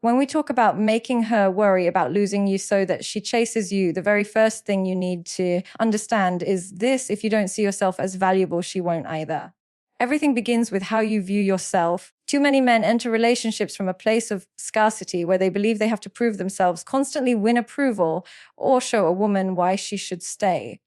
When we talk about making her worry about losing you so that she chases you, the very first thing you need to understand is this: if you don't see yourself as valuable, she won't either. Everything begins with how you view yourself. Too many men enter relationships from a place of scarcity where they believe they have to prove themselves, constantly win approval, or show a woman why she should stay.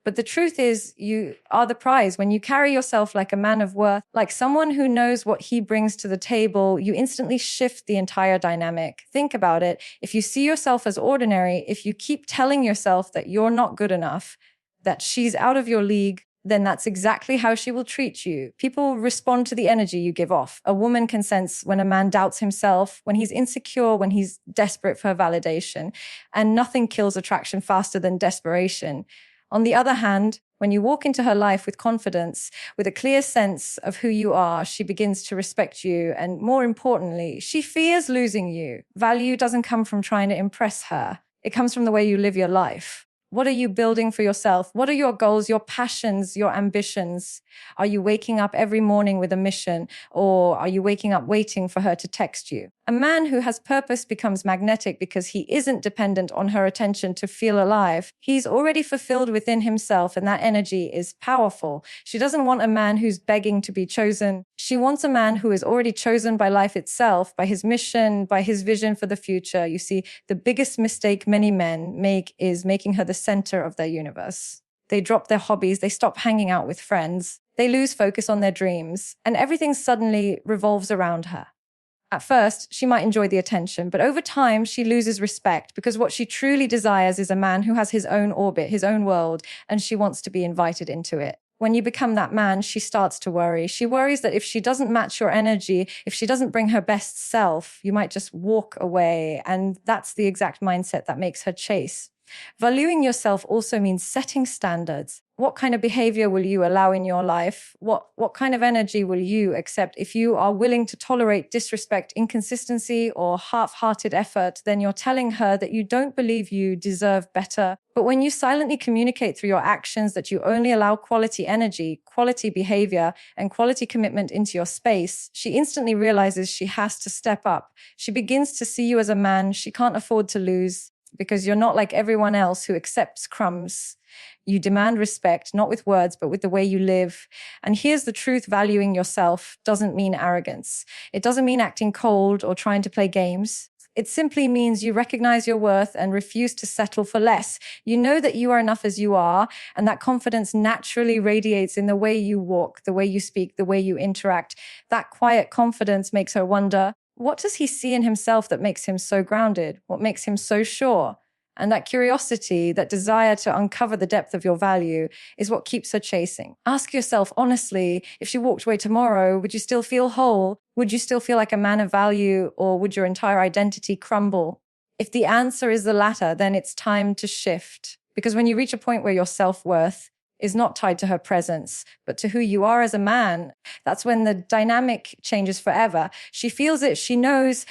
But the truth is, you are the prize. When you carry yourself like a man of worth, like someone who knows what he brings to the table, you instantly shift the entire dynamic. Think about it. If you see yourself as ordinary, if you keep telling yourself that you're not good enough, that she's out of your league, then that's exactly how she will treat you. People respond to the energy you give off. A woman can sense when a man doubts himself, when he's insecure, when he's desperate for validation. And nothing kills attraction faster than desperation. On the other hand, when you walk into her life with confidence, with a clear sense of who you are, she begins to respect you. And more importantly, she fears losing you. Value doesn't come from trying to impress her. It comes from the way you live your life. What are you building for yourself? What are your goals, your passions, your ambitions? Are you waking up every morning with a mission, or are you waking up waiting for her to text you? A man who has purpose becomes magnetic because he isn't dependent on her attention to feel alive. He's already fulfilled within himself, and that energy is powerful. She doesn't want a man who's begging to be chosen. She wants a man who is already chosen by life itself, by his mission, by his vision for the future. You see, the biggest mistake many men make is making her the center of their universe. They drop their hobbies, they stop hanging out with friends, they lose focus on their dreams, and everything suddenly revolves around her. At first, she might enjoy the attention, but over time, she loses respect because what she truly desires is a man who has his own orbit, his own world, and she wants to be invited into it. When you become that man, she starts to worry. She worries that if she doesn't match your energy, if she doesn't bring her best self, you might just walk away. And that's the exact mindset that makes her chase. Valuing yourself also means setting standards. What kind of behavior will you allow in your life? What kind of energy will you accept? If you are willing to tolerate disrespect, inconsistency, or half-hearted effort, then you're telling her that you don't believe you deserve better. But when you silently communicate through your actions that you only allow quality energy, quality behavior, and quality commitment into your space, she instantly realizes she has to step up. She begins to see you as a man she can't afford to lose, because you're not like everyone else who accepts crumbs. You demand respect, not with words, but with the way you live. And here's the truth: valuing yourself doesn't mean arrogance. It doesn't mean acting cold or trying to play games. It simply means you recognize your worth and refuse to settle for less. You know that you are enough as you are, and that confidence naturally radiates in the way you walk, the way you speak, the way you interact. That quiet confidence makes her wonder, what does he see in himself that makes him so grounded? What makes him so sure? And that curiosity, that desire to uncover the depth of your value is what keeps her chasing. Ask yourself honestly, if she walked away tomorrow, would you still feel whole? Would you still feel like a man of value, or would your entire identity crumble? If the answer is the latter, then it's time to shift. Because when you reach a point where your self-worth is not tied to her presence, but to who you are as a man, that's when the dynamic changes forever. She feels it. She knows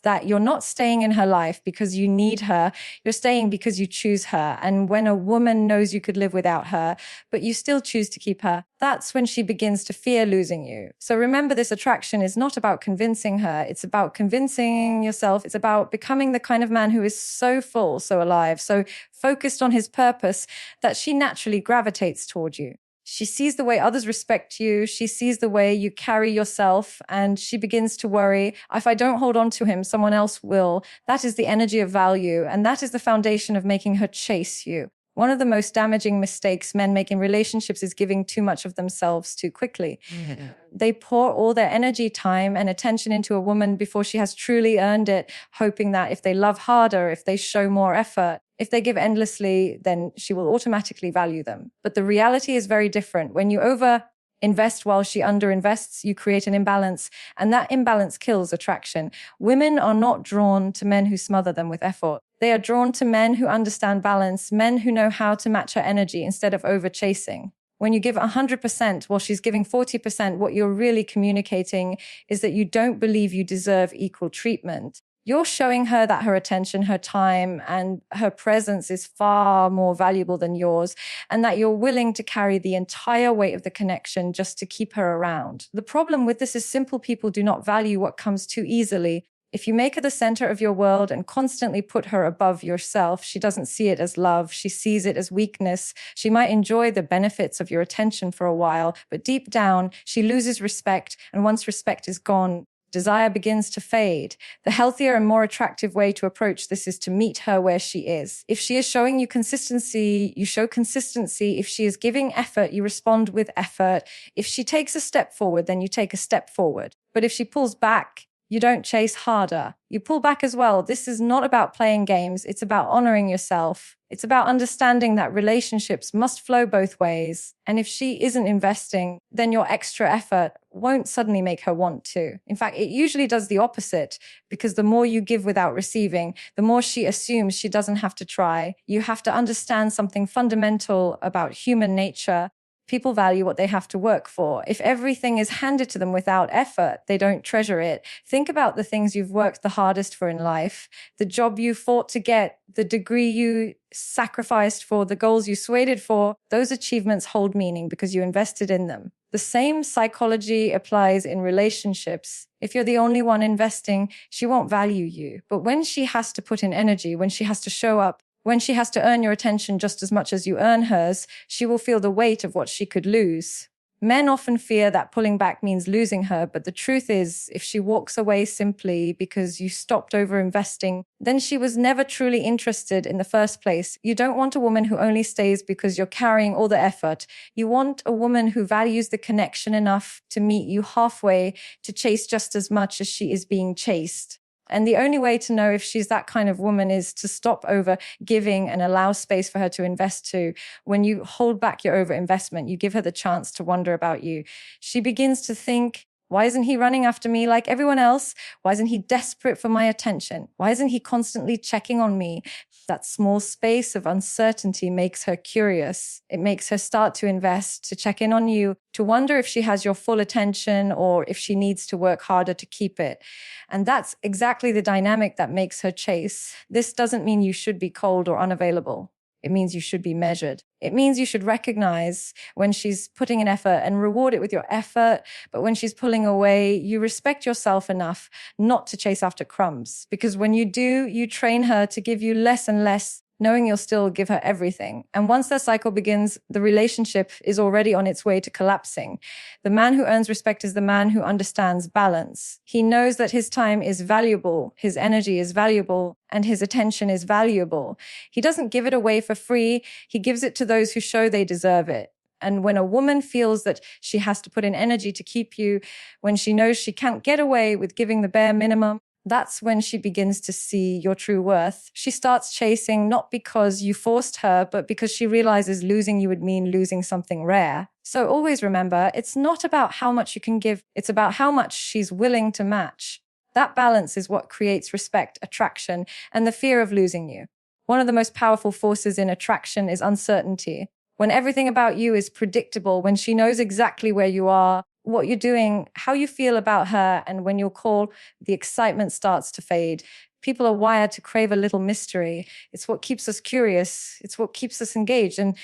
that you're not staying in her life because you need her. You're staying because you choose her. And when a woman knows you could live without her, but you still choose to keep her, that's when she begins to fear losing you. So remember, this attraction is not about convincing her. It's about convincing yourself. It's about becoming the kind of man who is so full, so alive, so focused on his purpose that she naturally gravitates toward you. She sees the way others respect you. She sees the way you carry yourself, and she begins to worry, if I don't hold on to him, someone else will. That is the energy of value, and that is the foundation of making her chase you. One of the most damaging mistakes men make in relationships is giving too much of themselves too quickly. Yeah. They pour all their energy, time, and attention into a woman before she has truly earned it, hoping that if they love harder, if they show more effort, if they give endlessly, then she will automatically value them. But the reality is very different. When you overinvest while she underinvests, you create an imbalance, and that imbalance kills attraction. Women are not drawn to men who smother them with effort. They are drawn to men who understand balance, men who know how to match her energy instead of over-chasing. When you give 100% while she's giving 40%, what you're really communicating is that you don't believe you deserve equal treatment. You're showing her that her attention, her time, and her presence is far more valuable than yours, and that you're willing to carry the entire weight of the connection just to keep her around. The problem with this is simple people do not value what comes too easily. If you make her the center of your world and constantly put her above yourself, she doesn't see it as love. She sees it as weakness. She might enjoy the benefits of your attention for a while, but deep down, she loses respect. And once respect is gone, desire begins to fade. The healthier and more attractive way to approach this is to meet her where she is. If she is showing you consistency, you show consistency. If she is giving effort, you respond with effort. If she takes a step forward, then you take a step forward. But if she pulls back, you don't chase harder. You pull back as well. This is not about playing games. It's about honoring yourself. It's about understanding that relationships must flow both ways. And if she isn't investing, then your extra effort won't suddenly make her want to. In fact, it usually does the opposite, because the more you give without receiving, the more she assumes she doesn't have to try. You have to understand something fundamental about human nature. People value what they have to work for. If everything is handed to them without effort, they don't treasure it. Think about the things you've worked the hardest for in life, the job you fought to get, the degree you sacrificed for, the goals you sweated for. Those achievements hold meaning because you invested in them. The same psychology applies in relationships. If you're the only one investing, she won't value you. But when she has to put in energy, when she has to show up, when she has to earn your attention just as much as you earn hers, she will feel the weight of what she could lose. Men often fear that pulling back means losing her, but the truth is, if she walks away simply because you stopped over-investing, then she was never truly interested in the first place. You don't want a woman who only stays because you're carrying all the effort. You want a woman who values the connection enough to meet you halfway, to chase just as much as she is being chased. And the only way to know if she's that kind of woman is to stop over giving and allow space for her to invest too. When you hold back your overinvestment, you give her the chance to wonder about you. She begins to think, why isn't he running after me like everyone else? Why isn't he desperate for my attention? Why isn't he constantly checking on me? That small space of uncertainty makes her curious. It makes her start to invest, to check in on you, to wonder if she has your full attention or if she needs to work harder to keep it. And that's exactly the dynamic that makes her chase. This doesn't mean you should be cold or unavailable. It means you should be measured. It means you should recognize when she's putting in effort and reward it with your effort. But when she's pulling away, you respect yourself enough not to chase after crumbs. Because when you do, you train her to give you less and less, knowing you'll still give her everything. And once that cycle begins, the relationship is already on its way to collapsing. The man who earns respect is the man who understands balance. He knows that his time is valuable, his energy is valuable, and his attention is valuable. He doesn't give it away for free. He gives it to those who show they deserve it. And when a woman feels that she has to put in energy to keep you, when she knows she can't get away with giving the bare minimum, that's when she begins to see your true worth. She starts chasing not because you forced her, but because she realizes losing you would mean losing something rare. So always remember, it's not about how much you can give, it's about how much she's willing to match. That balance is what creates respect, attraction, and the fear of losing you. One of the most powerful forces in attraction is uncertainty. When everything about you is predictable, when she knows exactly where you are, what you're doing, how you feel about her, and when you'll call, the excitement starts to fade. People are wired to crave a little mystery. It's what keeps us curious. It's what keeps us engaged, and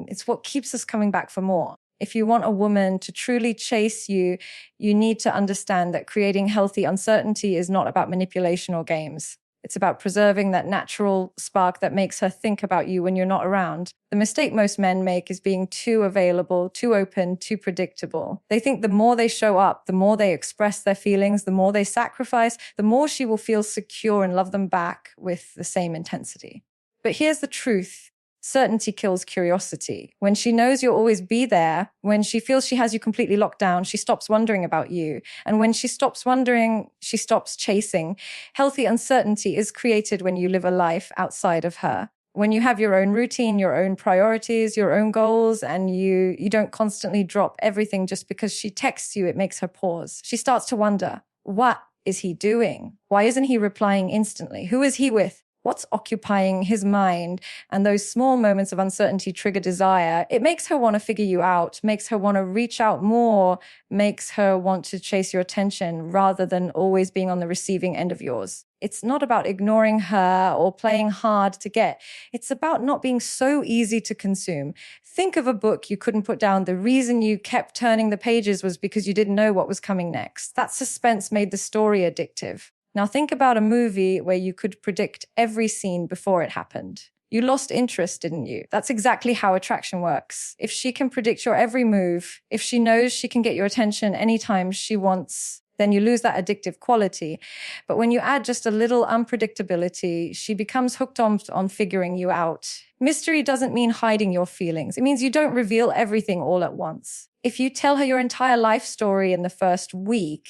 it's what keeps us coming back for more. If you want a woman to truly chase you, you need to understand that creating healthy uncertainty is not about manipulation or games. It's about preserving that natural spark that makes her think about you when you're not around. The mistake most men make is being too available, too open, too predictable. They think the more they show up, the more they express their feelings, the more they sacrifice, the more she will feel secure and love them back with the same intensity. But here's the truth. Certainty kills curiosity. When she knows you'll always be there, when she feels she has you completely locked down, she stops wondering about you. And when she stops wondering, she stops chasing. Healthy uncertainty is created when you live a life outside of her. When you have your own routine, your own priorities, your own goals, and you don't constantly drop everything just because she texts you, it makes her pause. She starts to wonder, what is he doing? Why isn't he replying instantly? Who is he with? What's occupying his mind? And those small moments of uncertainty trigger desire. It makes her want to figure you out, makes her want to reach out more, makes her want to chase your attention rather than always being on the receiving end of yours. It's not about ignoring her or playing hard to get. It's about not being so easy to consume. Think of a book you couldn't put down. The reason you kept turning the pages was because you didn't know what was coming next. That suspense made the story addictive. Now think about a movie where you could predict every scene before it happened. You lost interest, didn't you? That's exactly how attraction works. If she can predict your every move, if she knows she can get your attention anytime she wants, then you lose that addictive quality. But when you add just a little unpredictability, she becomes hooked on figuring you out. Mystery doesn't mean hiding your feelings. It means you don't reveal everything all at once. If you tell her your entire life story in the first week,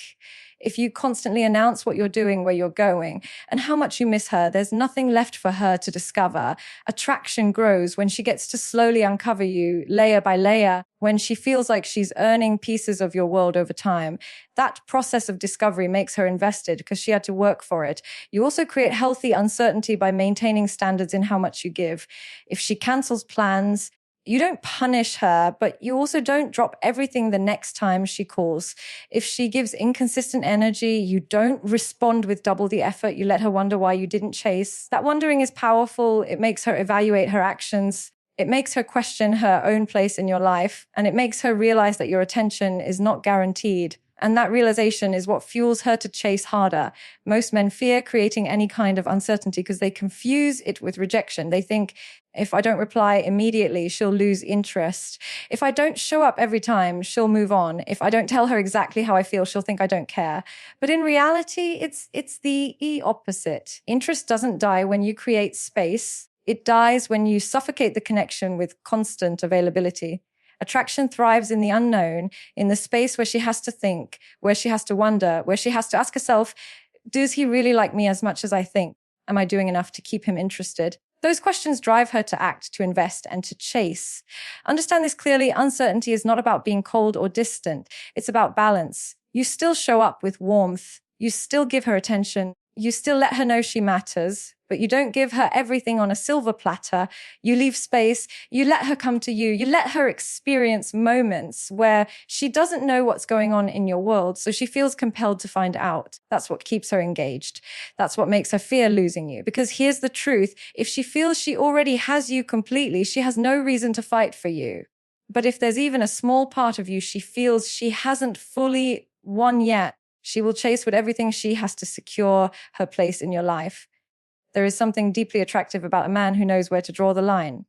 if you constantly announce what you're doing, where you're going, and how much you miss her, there's nothing left for her to discover. Attraction grows when she gets to slowly uncover you layer by layer, when she feels like she's earning pieces of your world over time. That process of discovery makes her invested because she had to work for it. You also create healthy uncertainty by maintaining standards in how much you give. If she cancels plans, you don't punish her, but you also don't drop everything the next time she calls. If she gives inconsistent energy, you don't respond with double the effort. You let her wonder why you didn't chase. That wondering is powerful. It makes her evaluate her actions. It makes her question her own place in your life. And it makes her realize that your attention is not guaranteed. And that realization is what fuels her to chase harder. Most men fear creating any kind of uncertainty because they confuse it with rejection. They think, if I don't reply immediately, she'll lose interest. If I don't show up every time, she'll move on. If I don't tell her exactly how I feel, she'll think I don't care. But in reality, it's the opposite. Interest doesn't die when you create space. It dies when you suffocate the connection with constant availability. Attraction thrives in the unknown, in the space where she has to think, where she has to wonder, where she has to ask herself, does he really like me as much as I think? Am I doing enough to keep him interested? Those questions drive her to act, to invest, and to chase. Understand this clearly. Uncertainty is not about being cold or distant. It's about balance. You still show up with warmth. You still give her attention. You still let her know she matters, but you don't give her everything on a silver platter. You leave space. You let her come to you. You let her experience moments where she doesn't know what's going on in your world, so she feels compelled to find out. That's what keeps her engaged. That's what makes her fear losing you. Because here's the truth. If she feels she already has you completely, she has no reason to fight for you. But if there's even a small part of you she feels she hasn't fully won yet, she will chase with everything she has to secure her place in your life. There is something deeply attractive about a man who knows where to draw the line.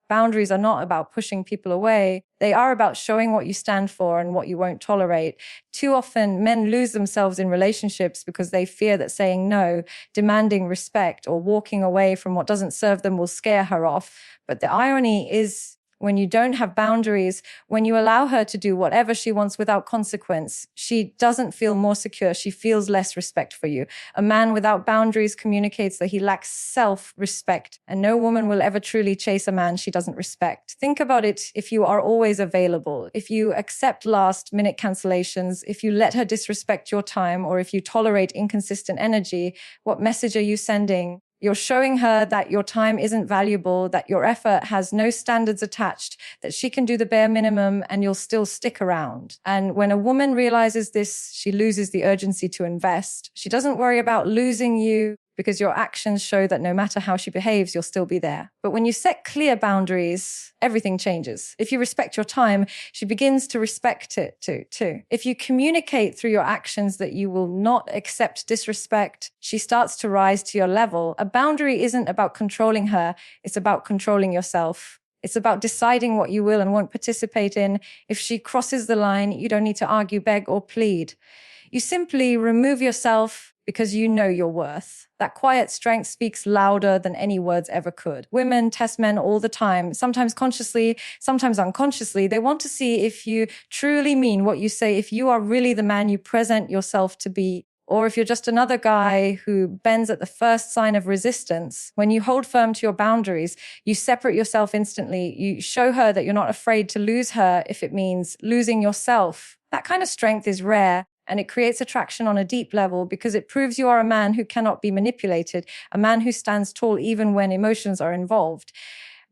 Boundaries are not about pushing people away. They are about showing what you stand for and what you won't tolerate. Too often, men lose themselves in relationships because they fear that saying no, demanding respect, or walking away from what doesn't serve them will scare her off. But the irony is, when you don't have boundaries, when you allow her to do whatever she wants without consequence, she doesn't feel more secure. She feels less respect for you. A man without boundaries communicates that he lacks self-respect, and no woman will ever truly chase a man she doesn't respect. Think about it. If you are always available, if you accept last-minute cancellations, if you let her disrespect your time, or if you tolerate inconsistent energy, what message are you sending? You're showing her that your time isn't valuable, that your effort has no standards attached, that she can do the bare minimum and you'll still stick around. And when a woman realizes this, she loses the urgency to invest. She doesn't worry about losing you because your actions show that no matter how she behaves, you'll still be there. But when you set clear boundaries, everything changes. If you respect your time, she begins to respect it too. If you communicate through your actions that you will not accept disrespect, she starts to rise to your level. A boundary isn't about controlling her. It's about controlling yourself. It's about deciding what you will and won't participate in. If she crosses the line, you don't need to argue, beg, or plead. You simply remove yourself because you know your worth. That quiet strength speaks louder than any words ever could. Women test men all the time, sometimes consciously, sometimes unconsciously. They want to see if you truly mean what you say, if you are really the man you present yourself to be, or if you're just another guy who bends at the first sign of resistance. When you hold firm to your boundaries, you separate yourself instantly. You show her that you're not afraid to lose her if it means losing yourself. That kind of strength is rare. And it creates attraction on a deep level because it proves you are a man who cannot be manipulated, a man who stands tall even when emotions are involved.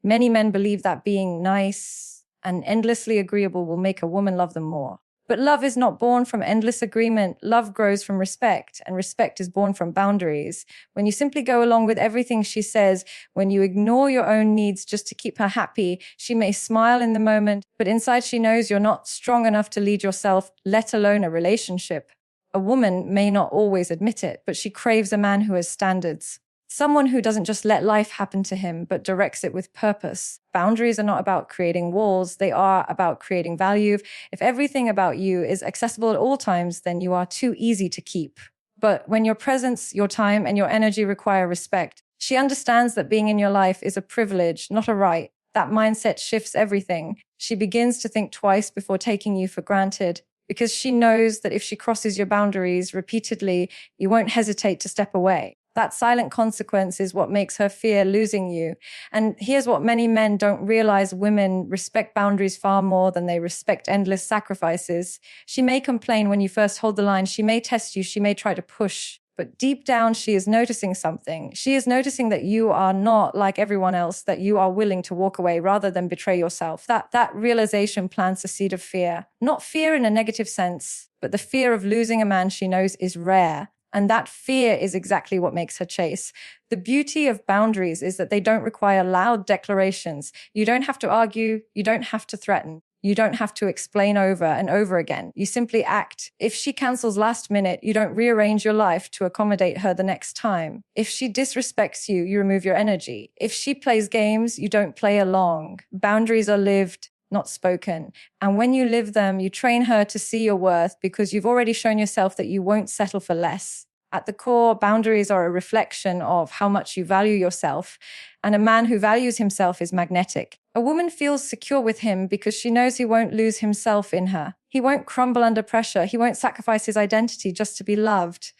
Many men believe that being nice and endlessly agreeable will make a woman love them more. But love is not born from endless agreement. Love grows from respect, and respect is born from boundaries. When you simply go along with everything she says, when you ignore your own needs just to keep her happy, she may smile in the moment, but inside she knows you're not strong enough to lead yourself, let alone a relationship. A woman may not always admit it, but she craves a man who has standards. Someone who doesn't just let life happen to him, but directs it with purpose. Boundaries are not about creating walls. They are about creating value. If everything about you is accessible at all times, then you are too easy to keep. But when your presence, your time, and your energy require respect, she understands that being in your life is a privilege, not a right. That mindset shifts everything. She begins to think twice before taking you for granted, because she knows that if she crosses your boundaries repeatedly, you won't hesitate to step away. That silent consequence is what makes her fear losing you. And here's what many men don't realize: women respect boundaries far more than they respect endless sacrifices. She may complain when you first hold the line. She may test you. She may try to push. But deep down, she is noticing something. She is noticing that you are not like everyone else, that you are willing to walk away rather than betray yourself. That realization plants a seed of fear. Not fear in a negative sense, but the fear of losing a man she knows is rare. And that fear is exactly what makes her chase. The beauty of boundaries is that they don't require loud declarations. You don't have to argue. You don't have to threaten. You don't have to explain over and over again. You simply act. If she cancels last minute, you don't rearrange your life to accommodate her the next time. If she disrespects you, you remove your energy. If she plays games, you don't play along. Boundaries are lived, not spoken. And when you live them, you train her to see your worth because you've already shown yourself that you won't settle for less. At the core, boundaries are a reflection of how much you value yourself. And a man who values himself is magnetic. A woman feels secure with him because she knows he won't lose himself in her. He won't crumble under pressure. He won't sacrifice his identity just to be loved.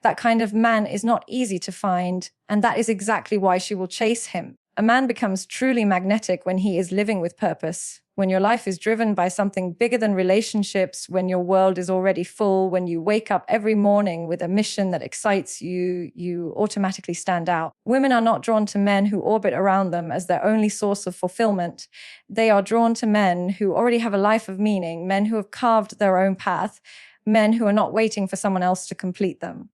That kind of man is not easy to find, and that is exactly why she will chase him. A man becomes truly magnetic when he is living with purpose. When your life is driven by something bigger than relationships, when your world is already full, when you wake up every morning with a mission that excites you, you automatically stand out. Women are not drawn to men who orbit around them as their only source of fulfillment. They are drawn to men who already have a life of meaning, men who have carved their own path, men who are not waiting for someone else to complete them.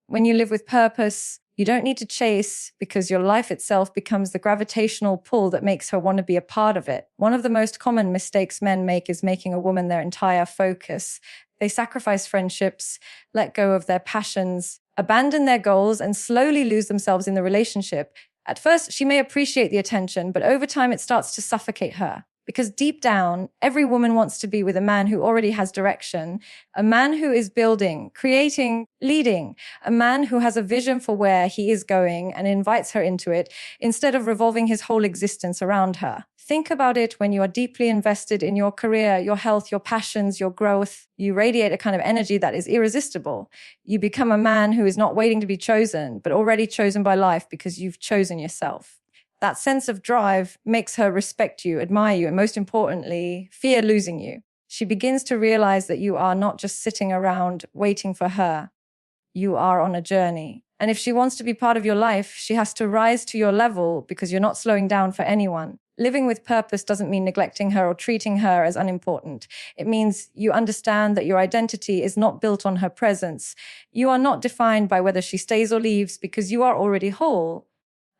When you live with purpose, you don't need to chase because your life itself becomes the gravitational pull that makes her want to be a part of it. One of the most common mistakes men make is making a woman their entire focus. They sacrifice friendships, let go of their passions, abandon their goals, and slowly lose themselves in the relationship. At first, she may appreciate the attention, but over time it starts to suffocate her. Because deep down, every woman wants to be with a man who already has direction, a man who is building, creating, leading, a man who has a vision for where he is going and invites her into it instead of revolving his whole existence around her. Think about it when you are deeply invested in your career, your health, your passions, your growth. You radiate a kind of energy that is irresistible. You become a man who is not waiting to be chosen, but already chosen by life because you've chosen yourself. That sense of drive makes her respect you, admire you, and most importantly, fear losing you. She begins to realize that you are not just sitting around waiting for her. You are on a journey. And if she wants to be part of your life, she has to rise to your level because you're not slowing down for anyone. Living with purpose doesn't mean neglecting her or treating her as unimportant. It means you understand that your identity is not built on her presence. You are not defined by whether she stays or leaves because you are already whole.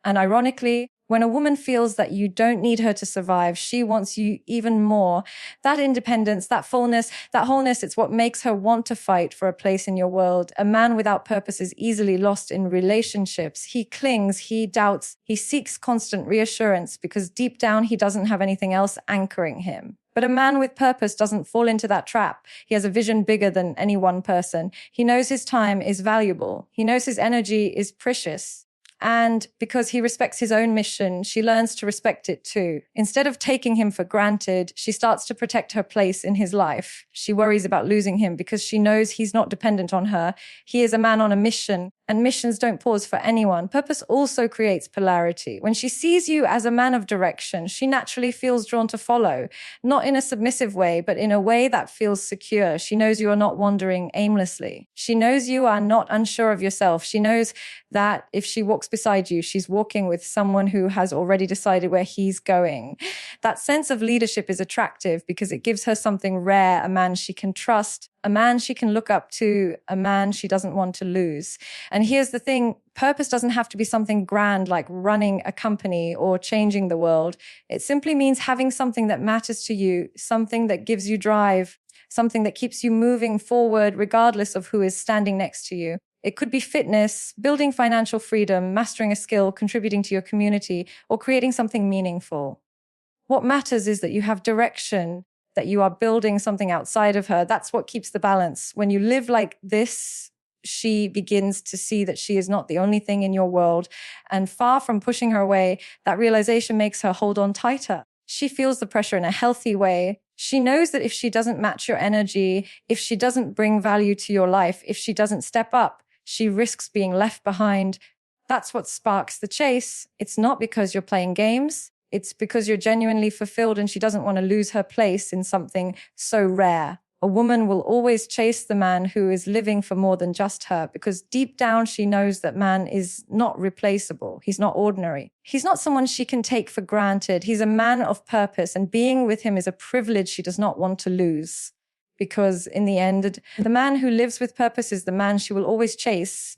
And ironically, when a woman feels that you don't need her to survive, she wants you even more. That independence, that fullness, that wholeness, it's what makes her want to fight for a place in your world. A man without purpose is easily lost in relationships. He clings, he doubts, he seeks constant reassurance because deep down he doesn't have anything else anchoring him. But a man with purpose doesn't fall into that trap. He has a vision bigger than any one person. He knows his time is valuable. He knows his energy is precious. And because he respects his own mission, she learns to respect it too. Instead of taking him for granted, she starts to protect her place in his life. She worries about losing him because she knows he's not dependent on her. He is a man on a mission, and missions don't pause for anyone. Purpose also creates polarity. When she sees you as a man of direction, she naturally feels drawn to follow, not in a submissive way, but in a way that feels secure. She knows you are not wandering aimlessly. She knows you are not unsure of yourself. She knows that if she walks beside you, she's walking with someone who has already decided where he's going. That sense of leadership is attractive because it gives her something rare, a man she can trust, a man she can look up to, a man she doesn't want to lose. And here's the thing, purpose doesn't have to be something grand like running a company or changing the world. It simply means having something that matters to you, something that gives you drive, something that keeps you moving forward regardless of who is standing next to you. It could be fitness, building financial freedom, mastering a skill, contributing to your community, or creating something meaningful. What matters is that you have direction, that you are building something outside of her. That's what keeps the balance. When you live like this, she begins to see that she is not the only thing in your world. And far from pushing her away, that realization makes her hold on tighter. She feels the pressure in a healthy way. She knows that if she doesn't match your energy, if she doesn't bring value to your life, if she doesn't step up, she risks being left behind. That's what sparks the chase. It's not because you're playing games. It's because you're genuinely fulfilled and she doesn't want to lose her place in something so rare. A woman will always chase the man who is living for more than just her, because deep down she knows that man is not replaceable. He's not ordinary. He's not someone she can take for granted. He's a man of purpose, and being with him is a privilege she does not want to lose. Because in the end, the man who lives with purpose is the man she will always chase.